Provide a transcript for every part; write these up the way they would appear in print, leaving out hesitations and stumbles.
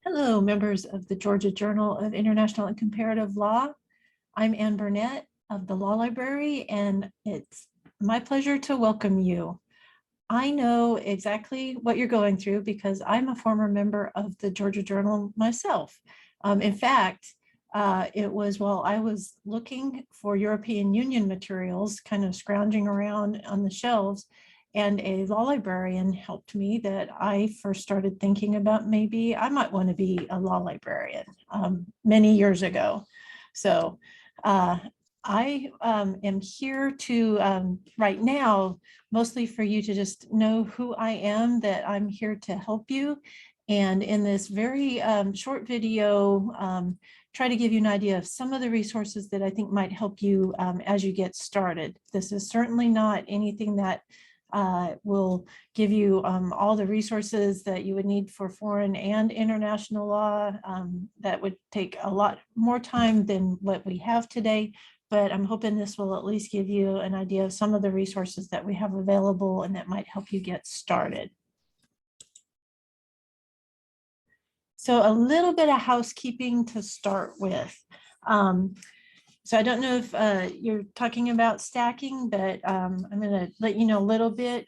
Hello, members of the Georgia Journal of International and Comparative Law. I'm Ann Burnett of the Law Library, and it's my pleasure to welcome you. I know exactly what you're going through because I'm a former member of the Georgia Journal myself. In fact, it was while I was looking for European Union materials, kind of scrounging around on the shelves, and a law librarian helped me that I first started thinking about maybe I might want to be a law librarian many years ago. So I am here to right now, mostly for you to just know who I am, that I'm here to help you. And in this very short video, try to give you an idea of some of the resources that I think might help you as you get started. This is certainly not anything that will give you all the resources that you would need for foreign and international law. That would take a lot more time than what we have today, but I'm hoping this will at least give you an idea of some of the resources that we have available and that might help you get started. So a little bit of housekeeping to start with. So I don't know if you're talking about stacking, but I'm going to let you know a little bit.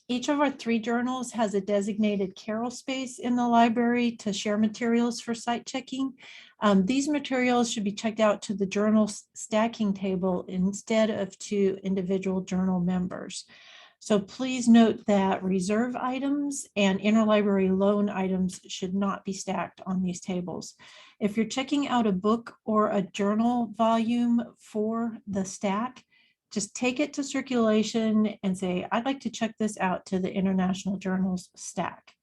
Each of our 3 journals has a designated Carol space in the library to share materials for site checking. These materials should be checked out to the journal stacking table instead of to individual journal members. So please note that reserve items and interlibrary loan items should not be stacked on these tables. If you're checking out a book or a journal volume for the stack, just take it to circulation and say, I'd like to check this out to the International Journals stack.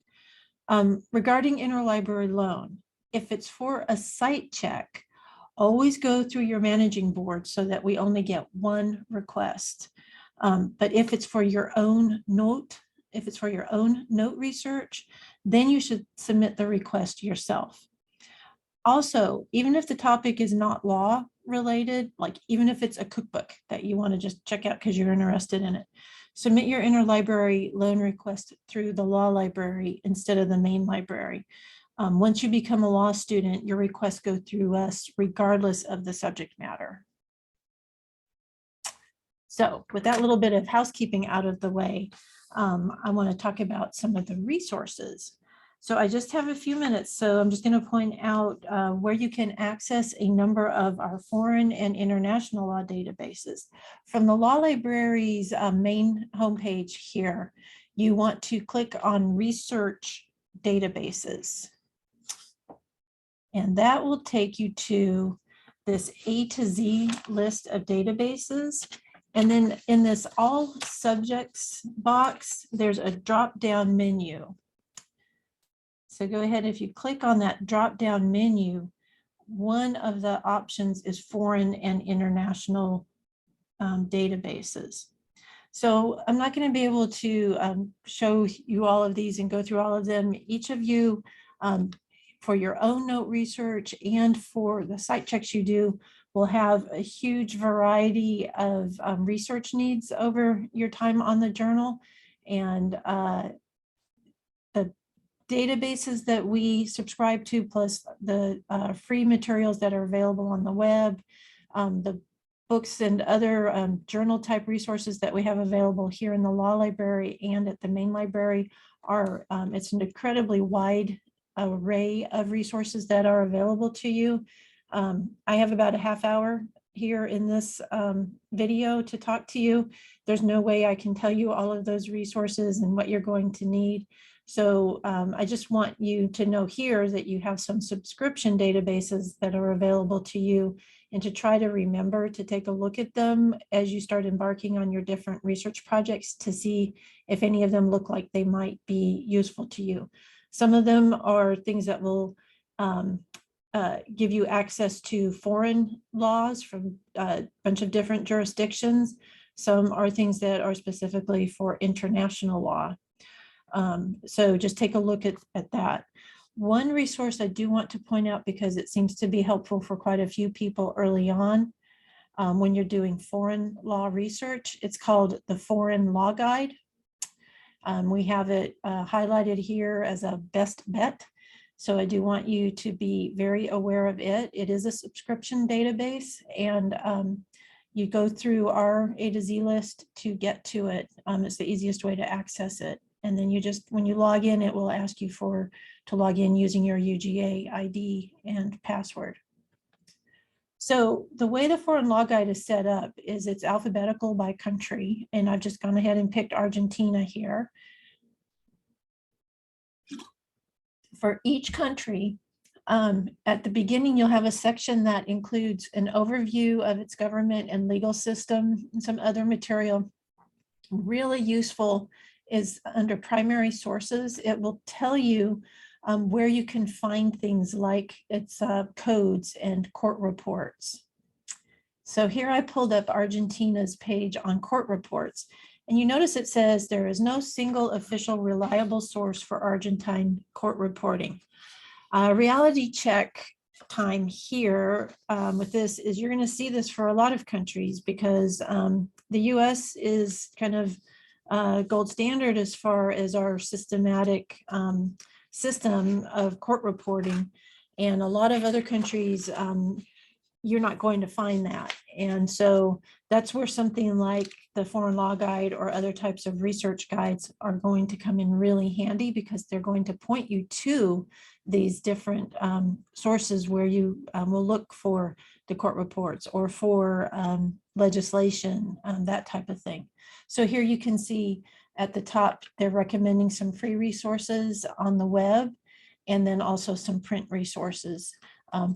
Regarding interlibrary loan, if it's for a site check, always go through your managing board so that we only get 1 request. But if it's for your own note, research, then you should submit the request yourself. Also, even if the topic is not law related, like even if it's a cookbook that you want to just check out because you're interested in it, submit your interlibrary loan request through the law library instead of the main library. Once you become a law student, your requests go through us regardless of the subject matter. So with that little bit of housekeeping out of the way, I want to talk about some of the resources. So I just have a few minutes, so I'm just going to point out where you can access a number of our foreign and international law databases. From the Law Library's main homepage here, you want to click on Research Databases. And that will take you to this A to Z list of databases. And then in this all subjects box, there's a drop-down menu. So go ahead, if you click on that drop-down menu, one of the options is foreign and international databases. So I'm not going to be able to show you all of these and go through all of them. Each of you, for your own note research and for the site checks you do, will have a huge variety of research needs over your time on the journal. And the databases that we subscribe to, plus the free materials that are available on the web, the books and other journal type resources that we have available here in the law library and at the main library are, it's an incredibly wide array of resources that are available to you. I have about a half hour here in this video to talk to you. There's no way I can tell you all of those resources and what you're going to need. So I just want you to know here that you have some subscription databases that are available to you, and to try to remember to take a look at them as you start embarking on your different research projects to see if any of them look like they might be useful to you. Some of them are things that will give you access to foreign laws from a bunch of different jurisdictions. Some are things that are specifically for international law. So just take a look at that. One resource I do want to point out, because it seems to be helpful for quite a few people early on when you're doing foreign law research, it's called the Foreign Law Guide. We have it highlighted here as a best bet. So I do want you to be very aware of it. It is a subscription database, and you go through our A to Z list to get to it. It's the easiest way to access it. And then you just, when you log in, it will ask you to log in using your UGA ID and password. So the way the Foreign Law Guide is set up is it's alphabetical by country, and I've just gone ahead and picked Argentina here. For each country, at the beginning, you'll have a section that includes an overview of its government and legal system and some other material. Really useful is under primary sources. It will tell you where you can find things like its codes and court reports. So here I pulled up Argentina's page on court reports, and you notice it says there is no single official reliable source for Argentine court reporting. Reality check time here with this is you're going to see this for a lot of countries, because the US is kind of gold standard as far as our systematic system of court reporting, and a lot of other countries you're not going to find that. And so that's where something like the Foreign Law Guide or other types of research guides are going to come in really handy, because they're going to point you to these different sources where you will look for the court reports or for legislation, that type of thing. So here you can see at the top, they're recommending some free resources on the web, and then also some print resources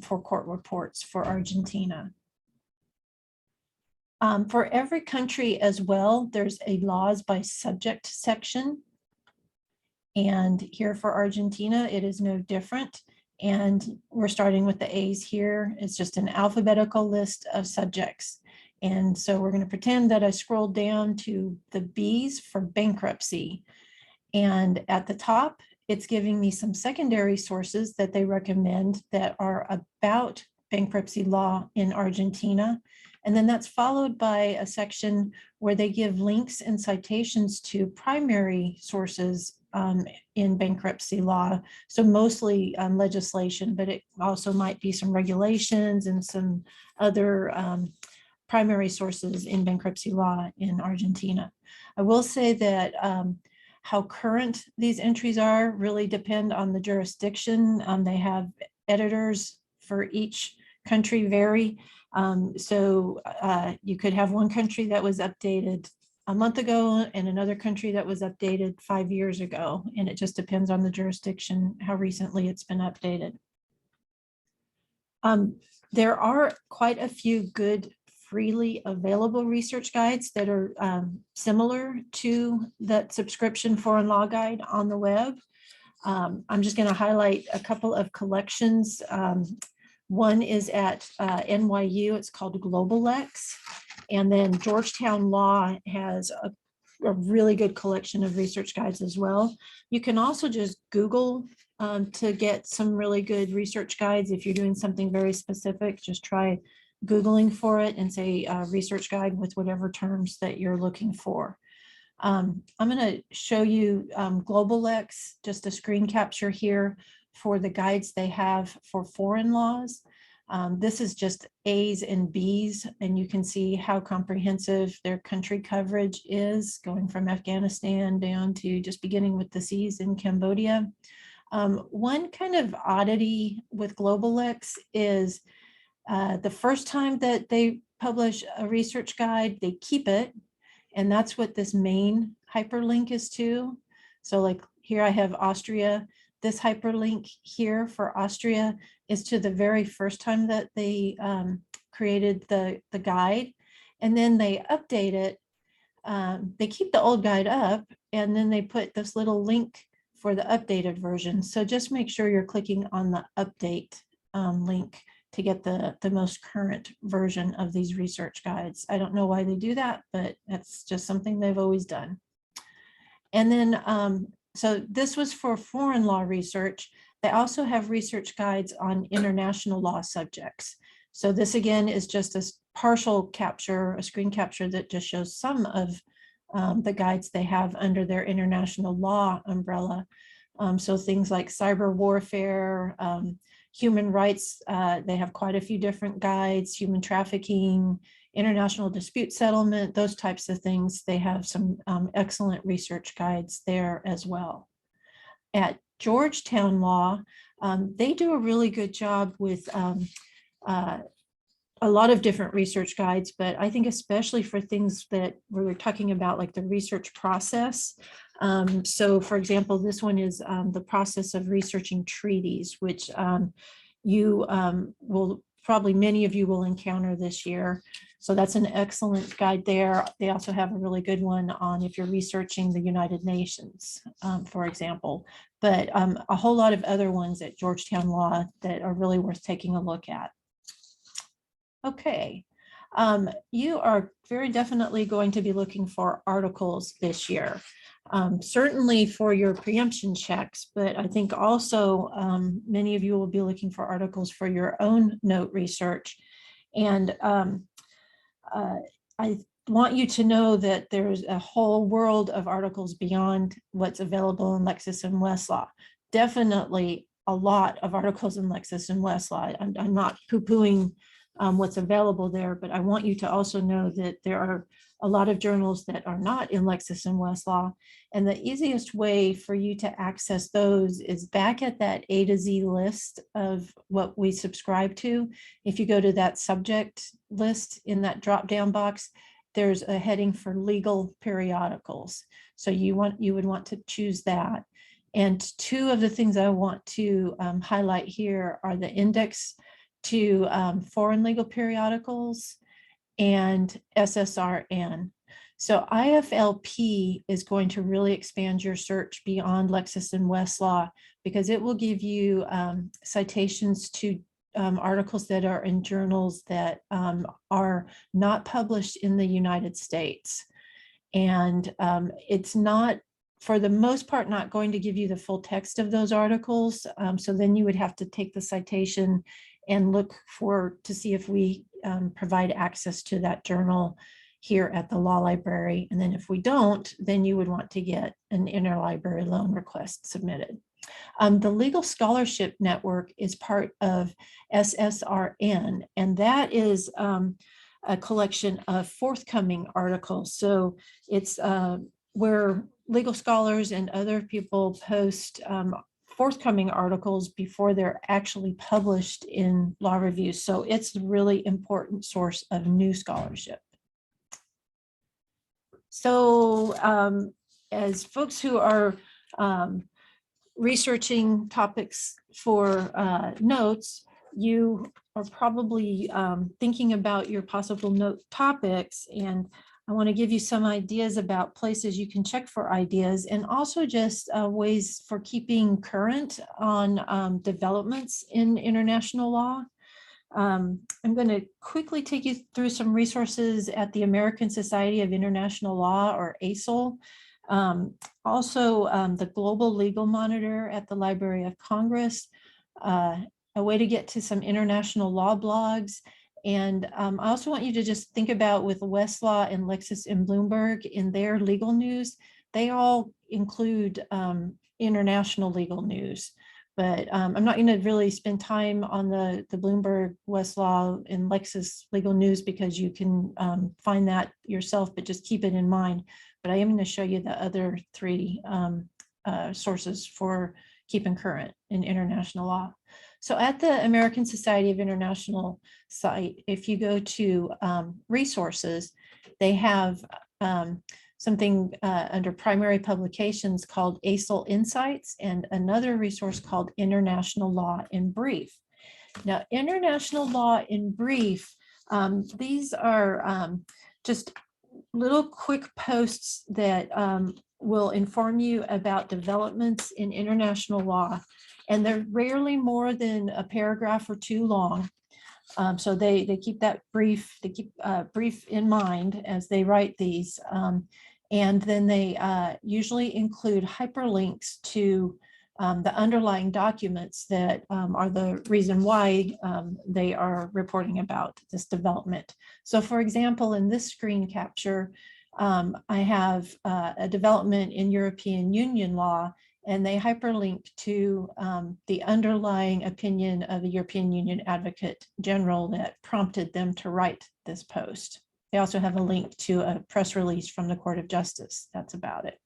for court reports for Argentina. For every country as well, there's a laws by subject section. And here for Argentina, it is no different. And we're starting with the A's here. It's just an alphabetical list of subjects. And so we're going to pretend that I scrolled down to the B's for bankruptcy. And at the top, it's giving me some secondary sources that they recommend that are about bankruptcy law in Argentina. And then that's followed by a section where they give links and citations to primary sources in bankruptcy law. So mostly legislation, but it also might be some regulations and some other primary sources in bankruptcy law in Argentina. I will say that how current these entries are really depend on the jurisdiction. They have editors for each country vary. So you could have one country that was updated a month ago and another country that was updated 5 years ago. And it just depends on the jurisdiction, how recently it's been updated. There are quite a few good freely available research guides that are similar to that subscription Foreign Law Guide on the web. I'm just going to highlight a couple of collections. One is at NYU, it's called GlobalX. And then Georgetown Law has a really good collection of research guides as well. You can also just Google to get some really good research guides. If you're doing something very specific, just try Googling for it and say research guide with whatever terms that you're looking for. I'm going to show you GlobalX, just a screen capture here for the guides they have for foreign laws. This is just A's and B's, and you can see how comprehensive their country coverage is, going from Afghanistan down to just beginning with the C's in Cambodia. One kind of oddity with GlobalX is the first time that they publish a research guide, they keep it. And that's what this main hyperlink is to. So like here I have Austria. This hyperlink here for Austria is to the very first time that they created the guide. And then they update it. They keep the old guide up, and then they put this little link for the updated version. So just make sure you're clicking on the update link to get the most current version of these research guides. I don't know why they do that, but that's just something they've always done. And then, so this was for foreign law research. They also have research guides on international law subjects. So this again is just a partial capture, a screen capture that just shows some of the guides they have under their international law umbrella. So things like cyber warfare, human rights, they have quite a few different guides, human trafficking, international dispute settlement, those types of things. They have some excellent research guides there as well. At Georgetown Law, they do a really good job with a lot of different research guides, but I think especially for things that we're talking about, like the research process. So for example, this one is the process of researching treaties, which you will probably, many of you will encounter this year. So that's an excellent guide there. They also have a really good one on if you're researching the United Nations, for example, but a whole lot of other ones at Georgetown Law that are really worth taking a look at. Okay, you are very definitely going to be looking for articles this year, certainly for your preemption checks, but I think also many of you will be looking for articles for your own note research. And I want you to know that there's a whole world of articles beyond what's available in Lexis and Westlaw. Definitely a lot of articles in Lexis and Westlaw. I'm not poo-pooing what's available there, but I want you to also know that there are a lot of journals that are not in Lexis and Westlaw, and the easiest way for you to access those is back at that A to Z list of what we subscribe to. If you go to that subject list in that drop-down box, there's a heading for legal periodicals. So you would want to choose that. And two of the things I want to highlight here are the index to foreign legal periodicals and SSRN. So IFLP is going to really expand your search beyond Lexis and Westlaw, because it will give you citations to articles that are in journals that are not published in the United States. And it's not, for the most part, not going to give you the full text of those articles. So then you would have to take the citation and look to see if we provide access to that journal here at the law library. And then if we don't, then you would want to get an interlibrary loan request submitted. The Legal Scholarship Network is part of SSRN, and that is a collection of forthcoming articles. So it's where legal scholars and other people post forthcoming articles before they're actually published in law reviews. So it's a really important source of new scholarship. So as folks who are researching topics for notes, you are probably thinking about your possible note topics, and I want to give you some ideas about places you can check for ideas, and also just ways for keeping current on developments in international law. I'm going to quickly take you through some resources at the American Society of International Law, or ACIL. Also, the Global Legal Monitor at the Library of Congress, a way to get to some international law blogs. And I also want you to just think about, with Westlaw and Lexis and Bloomberg in their legal news, they all include international legal news. But I'm not going to really spend time on the Bloomberg, Westlaw, and Lexis legal news, because you can find that yourself, but just keep it in mind. But I am going to show you the other three sources for keeping current in international law. So at the American Society of International site, if you go to resources, they have something under primary publications called ACIL Insights, and another resource called International Law in Brief. Now, International Law in Brief, these are just little quick posts that will inform you about developments in international law, and they're rarely more than a paragraph or two long. So they keep that brief, they keep brief in mind as they write these. And then they usually include hyperlinks to the underlying documents that are the reason why they are reporting about this development. So for example, in this screen capture, I have a development in European Union law, and they hyperlink to the underlying opinion of the European Union Advocate General that prompted them to write this post. They also have a link to a press release from the Court of Justice. That's about it.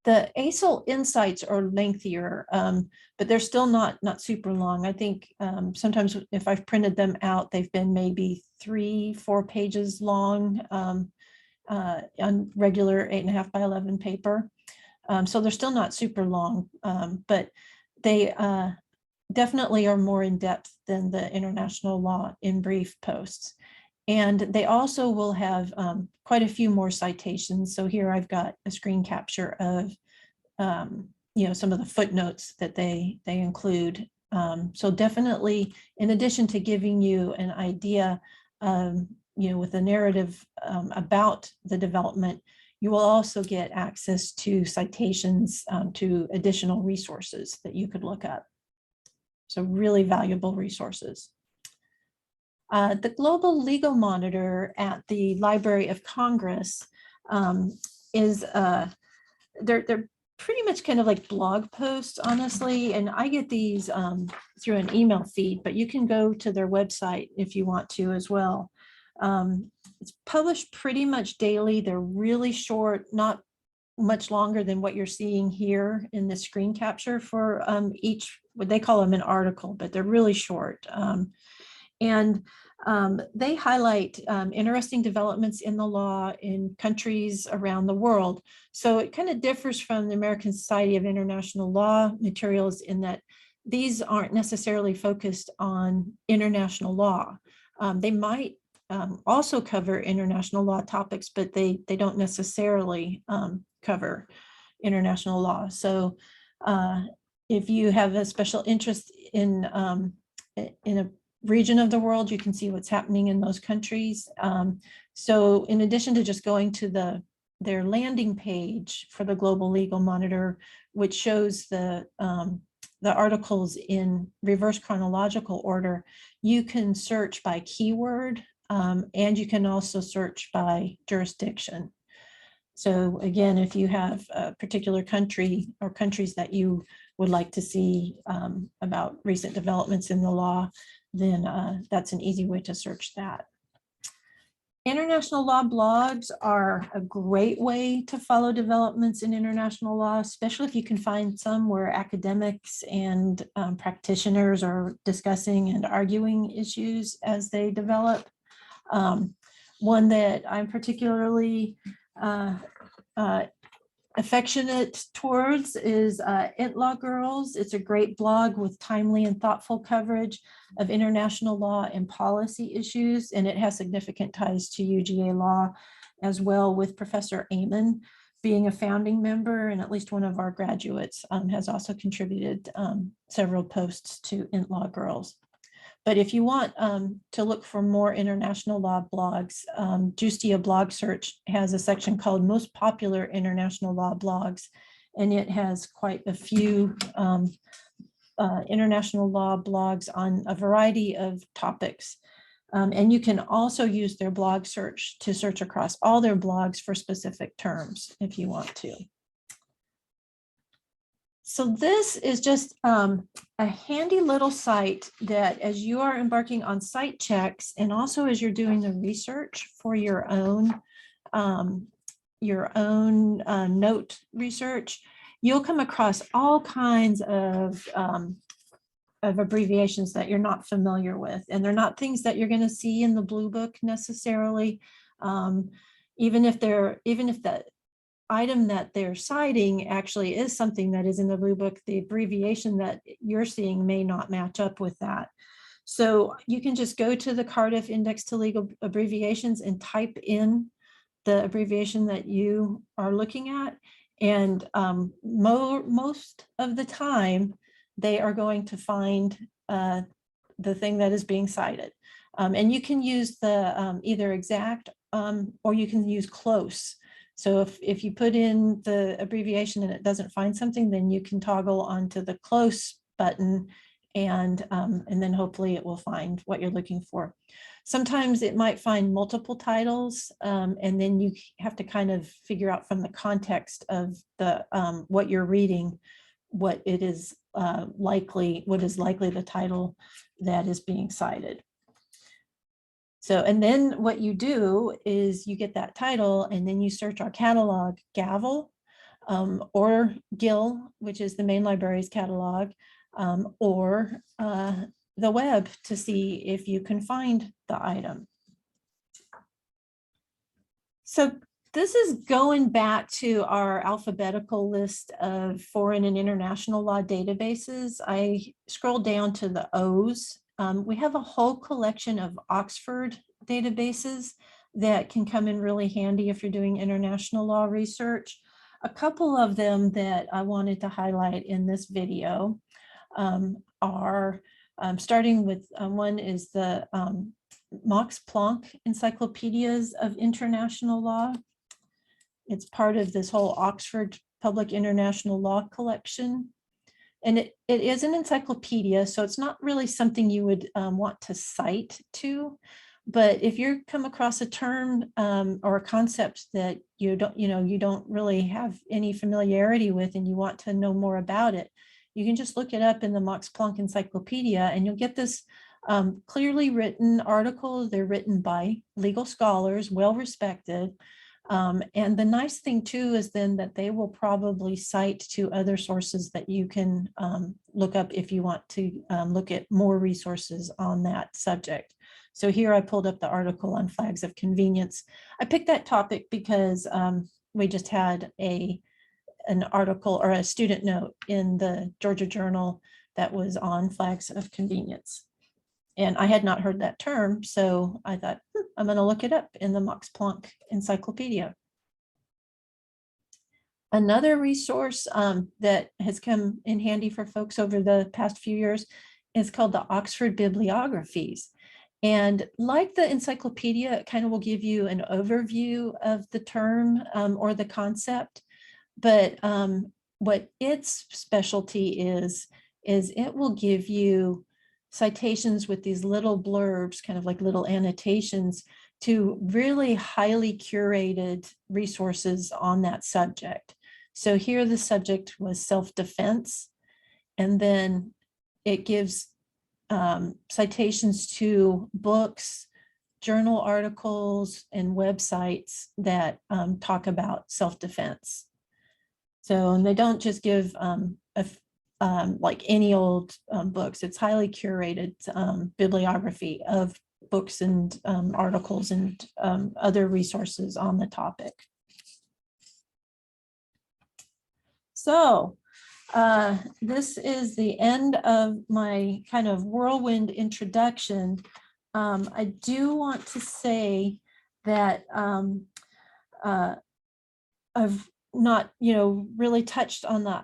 The ACIL insights are lengthier, but they're still not super long. I think sometimes if I've printed them out, they've been maybe 3-4 pages long on regular 8.5 by 11 paper. So they're still not super long, but they definitely are more in depth than the international law in brief posts. And they also will have quite a few more citations. So here I've got a screen capture of some of the footnotes that they include. So definitely, in addition to giving you an idea, with a narrative about the development, you will also get access to citations to additional resources that you could look up. So really valuable resources. The Global Legal Monitor at the Library of Congress is, they're pretty much kind of like blog posts, honestly, and I get these through an email feed, but you can go to their website if you want to as well. It's published pretty much daily. They're really short, not much longer than what you're seeing here in the screen capture for each, what they call them an article, but they're really short. And they highlight interesting developments in the law in countries around the world. So it kind of differs from the American Society of International Law materials in that these aren't necessarily focused on international law. They might also cover international law topics, but they don't necessarily cover international law. So if you have a special interest in a region of the world, you can see what's happening in those countries. So in addition to just going to their landing page for the Global Legal Monitor, which shows the articles in reverse chronological order, you can search by keyword, and you can also search by jurisdiction. So again, if you have a particular country or countries that you would like to see about recent developments in the law, then that's an easy way to search that. International law blogs are a great way to follow developments in international law, especially if you can find some where academics and practitioners are discussing and arguing issues as they develop. One that I'm particularly affectionate towards is Law Girls. It's a great blog with timely and thoughtful coverage of international law and policy issues, and it has significant ties to UGA law as well, with Professor Amon being a founding member, and at least one of our graduates has also contributed several posts to Law Girls. But if you want to look for more international law blogs, Justia Blog Search has a section called Most Popular International Law Blogs, and it has quite a few international law blogs on a variety of topics. And you can also use their blog search to search across all their blogs for specific terms if you want to. So this is just a handy little site that, as you are embarking on site checks and also as you're doing the research for your own note research, you'll come across all kinds of abbreviations that you're not familiar with, and they're not things that you're going to see in the Blue Book necessarily. Even if the item that they're citing actually is something that is in the Blue Book, the abbreviation that you're seeing may not match up with that. So you can just go to the Cardiff Index to Legal Abbreviations and type in the abbreviation that you are looking at. And most of the time, they are going to find the thing that is being cited. And you can use the either exact or you can use close. So if you put in the abbreviation and it doesn't find something, then you can toggle onto the close button and then hopefully it will find what you're looking for. Sometimes it might find multiple titles, and then you have to kind of figure out from the context of the what you're reading, what it is likely the title that is being cited. So, and then what you do is you get that title and then you search our catalog, Gavel, or GIL, which is the main library's catalog, or the web to see if you can find the item. So this is going back to our alphabetical list of foreign and international law databases. I scrolled down to the O's. We have a whole collection of Oxford databases that can come in really handy if you're doing international law research. A couple of them that I wanted to highlight in this video are starting with one is the Max Planck Encyclopedias of International Law. It's part of this whole Oxford Public International Law collection. And it is an encyclopedia, so it's not really something you would want to cite to. But if you come across a term or a concept that you don't really have any familiarity with and you want to know more about it, you can just look it up in the Max Planck Encyclopedia and you'll get this clearly written article. They're written by legal scholars, well respected. And the nice thing too is then that they will probably cite to other sources that you can look up if you want to look at more resources on that subject. So here I pulled up the article on flags of convenience. I picked that topic because we just had an article or a student note in the Georgia Journal that was on flags of convenience. And I had not heard that term, so I thought, I'm going to look it up in the Max Planck Encyclopedia. Another resource that has come in handy for folks over the past few years is called the Oxford Bibliographies. And like the encyclopedia, it kind of will give you an overview of the term or the concept. But what its specialty is it will give you citations with these little blurbs, kind of like little annotations, to really highly curated resources on that subject. So here the subject was self-defense, and then it gives citations to books, journal articles, and websites that talk about self-defense. So, and they don't just give like any old books. It's highly curated bibliography of books and articles and other resources on the topic. So this is the end of my kind of whirlwind introduction. I do want to say that I've not, really touched on the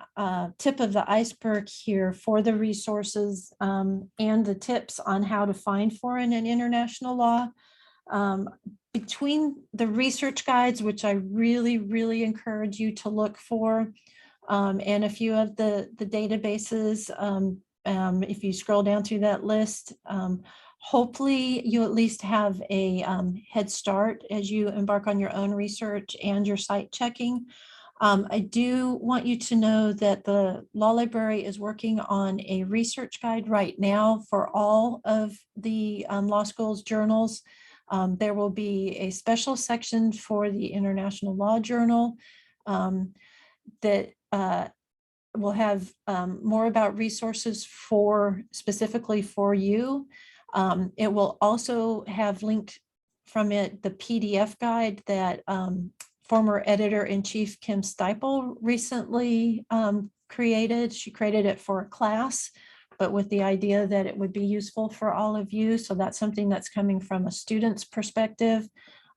tip of the iceberg here for the resources and the tips on how to find foreign and international law. Between the research guides, which I really, really encourage you to look for, and a few of the databases, if you scroll down through that list, hopefully you at least have a head start as you embark on your own research and your site checking. I do want you to know that the Law Library is working on a research guide right now for all of the law school's journals. There will be a special section for the International Law Journal that will have more about resources specifically for you. It will also have linked from it the PDF guide that former editor-in-chief Kim Steipel recently created. She created it for a class, but with the idea that it would be useful for all of you. So that's something that's coming from a student's perspective.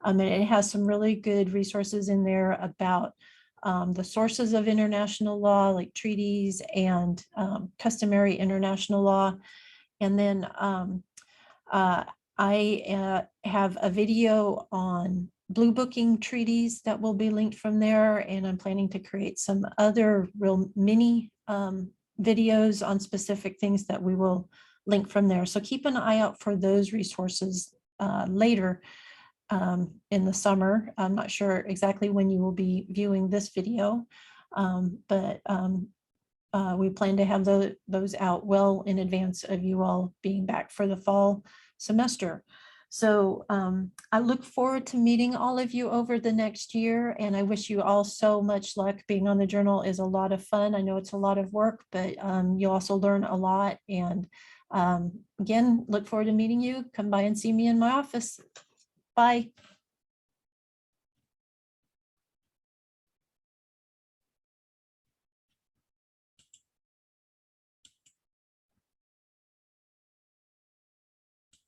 And it has some really good resources in there about the sources of international law, like treaties and customary international law. And then I have a video on blue booking treaties that will be linked from there, and I'm planning to create some other real mini videos on specific things that we will link from there. So keep an eye out for those resources later in the summer. I'm not sure exactly when you will be viewing this video, but we plan to have those out well in advance of you all being back for the fall semester. So I look forward to meeting all of you over the next year, and I wish you all so much luck. Being on the journal is a lot of fun. I know it's a lot of work, but you also learn a lot. And again, look forward to meeting you. Come by and see me in my office. Bye.